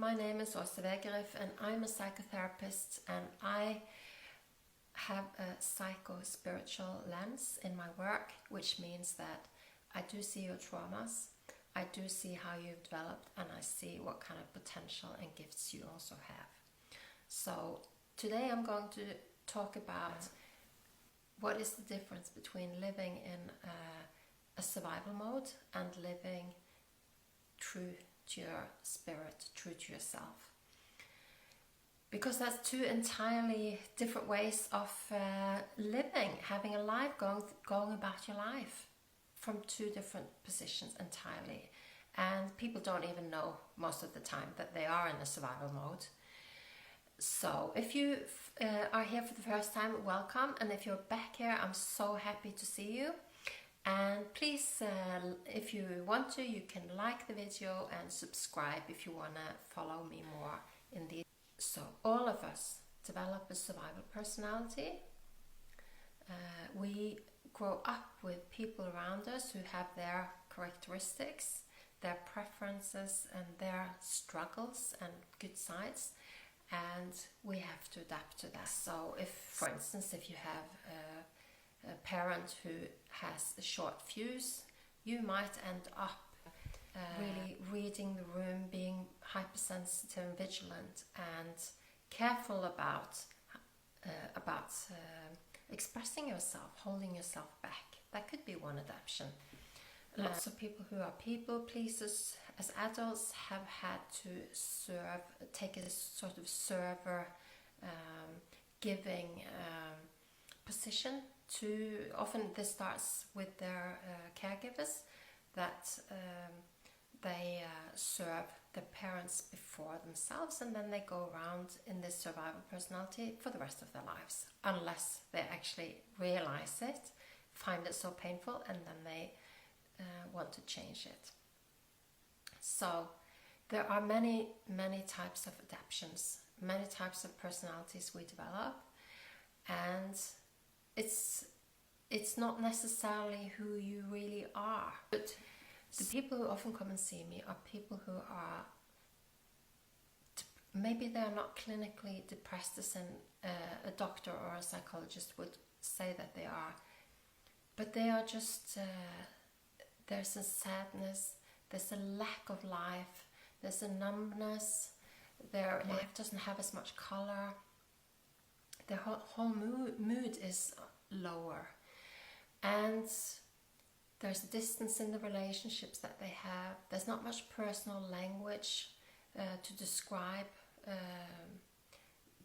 my name is and I'm a psychotherapist, and I have a psycho-spiritual lens in my work, which means that I do see your traumas, I do see how you've developed, and I see what kind of potential and gifts you also have. So today I'm going to talk about what is the difference between living in a survival mode and living true to your spirit, true to yourself. Because that's two entirely different ways of living, having a life, going about your life from two different positions entirely. And people don't even know most of the time that they are in a survival mode. So if you are here for the first time, welcome. And if you're back here, I'm so happy to see you. And please, if you want to, you can like the video and subscribe if you want to follow me more in the. So all of us develop a survival personality. We grow up with people around us who have their characteristics, their preferences and their struggles and good sides, and we have to adapt to that. So if, for instance, if you have a parent who has a short fuse, you might end up really reading the room, being hypersensitive and vigilant and careful about expressing yourself, holding yourself back. That could be one adaptation. Lots of people who are people pleasers as adults have had to take a sort of server giving position to, often this starts with their caregivers, that they serve their parents before themselves, and then they go around in this survival personality for the rest of their lives, unless they actually realize it, find it so painful, and then they want to change it. So there are many types of adaptations, many types of personalities we develop, and it's not necessarily who you really are. But the people who often come and see me are people who are, maybe they're not clinically depressed as a doctor or a psychologist would say that they are, but they are just, there's a sadness, there's a lack of life, there's a numbness, their life doesn't have as much color, their whole mood is lower, and there's distance in the relationships that they have. There's not much personal language to describe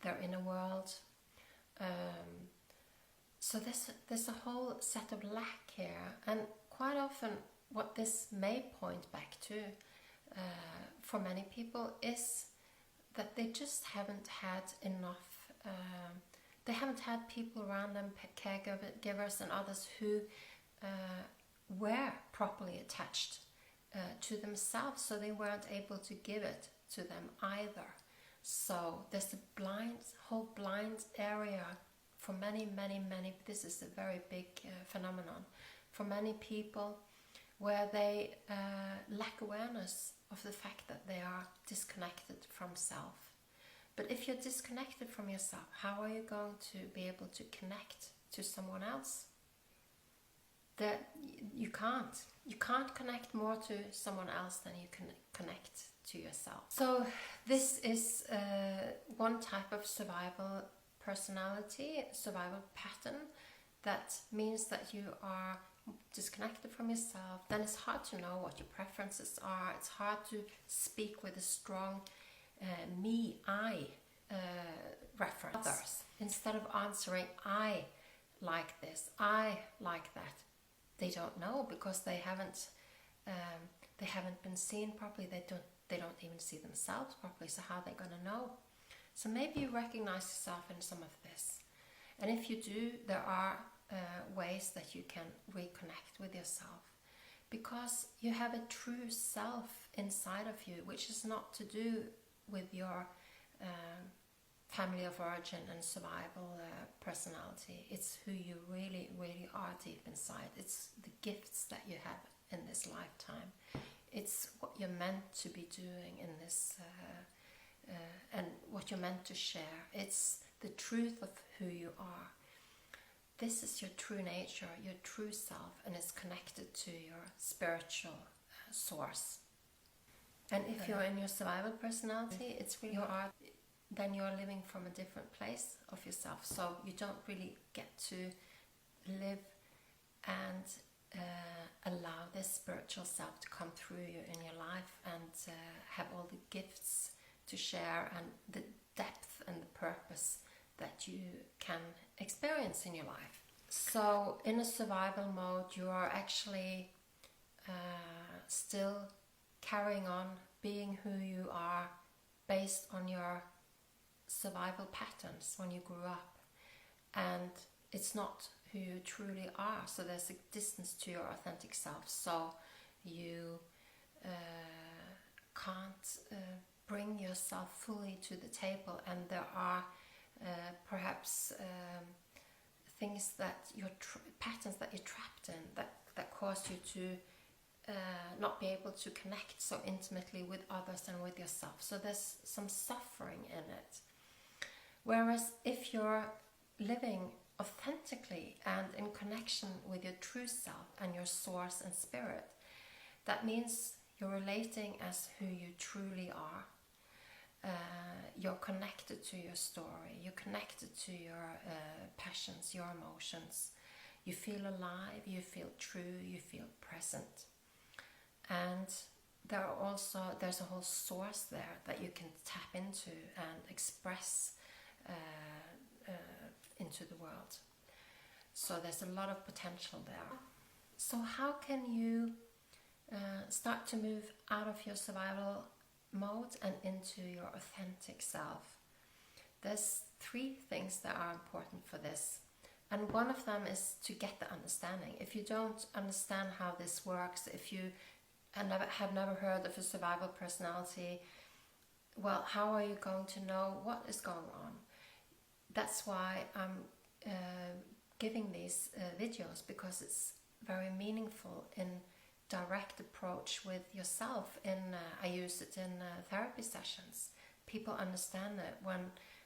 their inner world. So there's a whole set of lack here, and quite often what this may point back to for many people is that they just haven't had enough. They haven't had people around them, caregivers and others who were properly attached to themselves, so they weren't able to give it to them either. So there's a whole blind area for many, this is a very big phenomenon for many people, where they lack awareness of the fact that they are disconnected from self. But if you're disconnected from yourself, how are you going to be able to connect to someone else? That you can't connect more to someone else than you can connect to yourself. So this is one type of survival personality, survival pattern, that means that you are disconnected from yourself. Then it's hard to know what your preferences are. It's hard to speak with a strong me, I reference. Others, instead of answering I like this, I like that, they don't know, because they haven't been seen properly. They don't even see themselves properly. So how are they going to know? So maybe you recognize yourself in some of this, and if you do, there are ways that you can reconnect with yourself, because you have a true self inside of you, which is not to do with your family of origin and survival personality. It's who you really are deep inside. It's the gifts that you have in this lifetime. It's what you're meant to be doing in this you're meant to share. It's the truth of who you are. This is your true nature, your true self, and it's connected to your spiritual source. And if you're in your survival personality, it's really hard. Then you're living from a different place of yourself. So you don't really get to live and allow this spiritual self to come through you in your life and have all the gifts to share and the depth and the purpose that you can experience in your life. So in a survival mode, you are actually still carrying on being who you are based on your survival patterns when you grew up, and it's not who you truly are. So there's a distance to your authentic self, so you can't bring yourself fully to the table, and there are perhaps things that patterns that you're trapped in that cause you to not be able to connect so intimately with others and with yourself. So there's some suffering in it. Whereas if you're living authentically and in connection with your true self and your source and spirit, that means you're relating as who you truly are. You're connected to your story, you're connected to your passions, your emotions. You feel alive, you feel true, you feel present. And there's a whole source there that you can tap into and express into the world. So there's a lot of potential there. So how can you start to move out of your survival mode and into your authentic self? There's 3 things that are important for this. And one of them is to get the understanding. If you don't understand how this works, if you have never heard of a survival personality, well, how are you going to know what is going on? That's why I'm giving these videos, because it's very meaningful in direct approach with yourself. I use it in therapy sessions. People understand it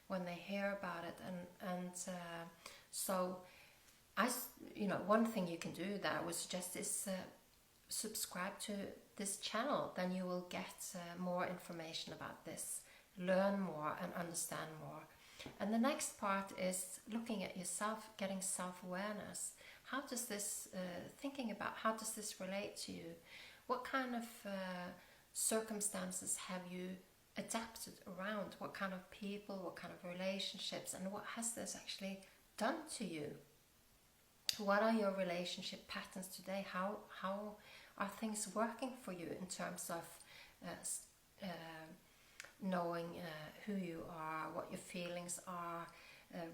when they hear about it, and so one thing you can do that I would suggest is subscribe to this channel. Then you will get more information about this, learn more and understand more. And the next part is looking at yourself, getting self-awareness. How does this thinking about how does this relate to you? What kind of circumstances have you adapted around? What kind of people, what kind of relationships, and what has this actually done to you? What are your relationship patterns today? How are things working for you in terms of knowing who you are, what your feelings are,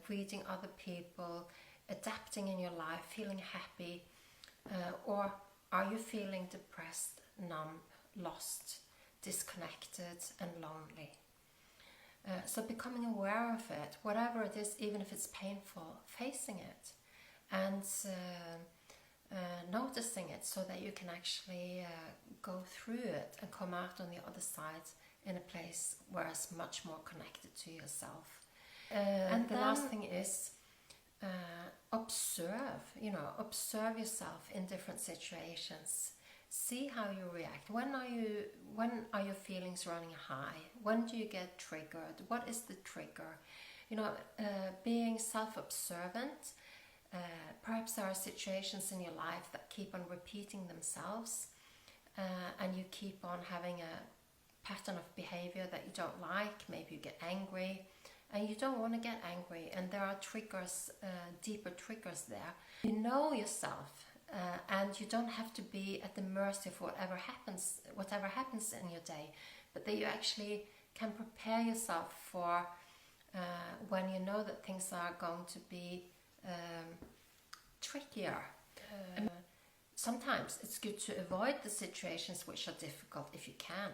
reading other people, adapting in your life, feeling happy, or are you feeling depressed, numb, lost, disconnected and lonely? So becoming aware of it, whatever it is, even if it's painful, facing it and noticing it, so that you can actually go through it and come out on the other side in a place where it's much more connected to yourself. And the last thing is observe yourself in different situations. See how you react. When are your feelings running high? When do you get triggered? What is the trigger? Being self-observant. Perhaps there are situations in your life that keep on repeating themselves, and you keep on having a pattern of behavior that you don't like. Maybe you get angry, and you don't want to get angry, and there are triggers, deeper triggers there. You know yourself, and you don't have to be at the mercy of whatever happens in your day, but that you actually can prepare yourself for when you know that things are going to be trickier. Sometimes it's good to avoid the situations which are difficult if you can.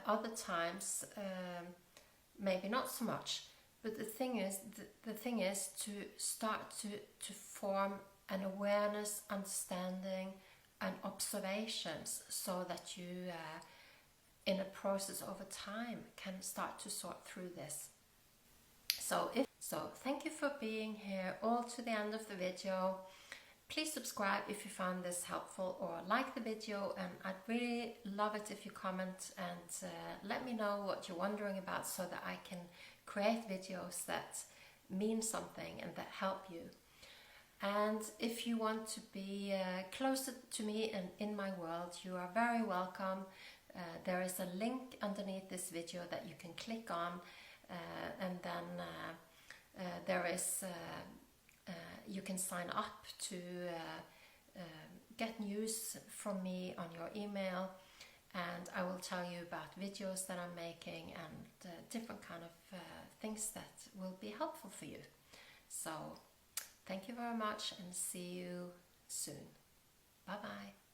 Other times, maybe not so much. But the thing is to start to form an awareness, understanding, and observations, so that you in a process over time can start to sort through this. So thank you for being here all to the end of the video. Please subscribe if you found this helpful, or like the video, and I'd really love it if you comment and let me know what you're wondering about, so that I can create videos that mean something and that help you. And if you want to be closer to me and in my world, you are very welcome. There is a link underneath this video that you can click on, and then there is you can sign up to get news from me on your email, and I will tell you about videos that I'm making and different kind of things that will be helpful for you. So thank you very much, and see you soon. Bye bye.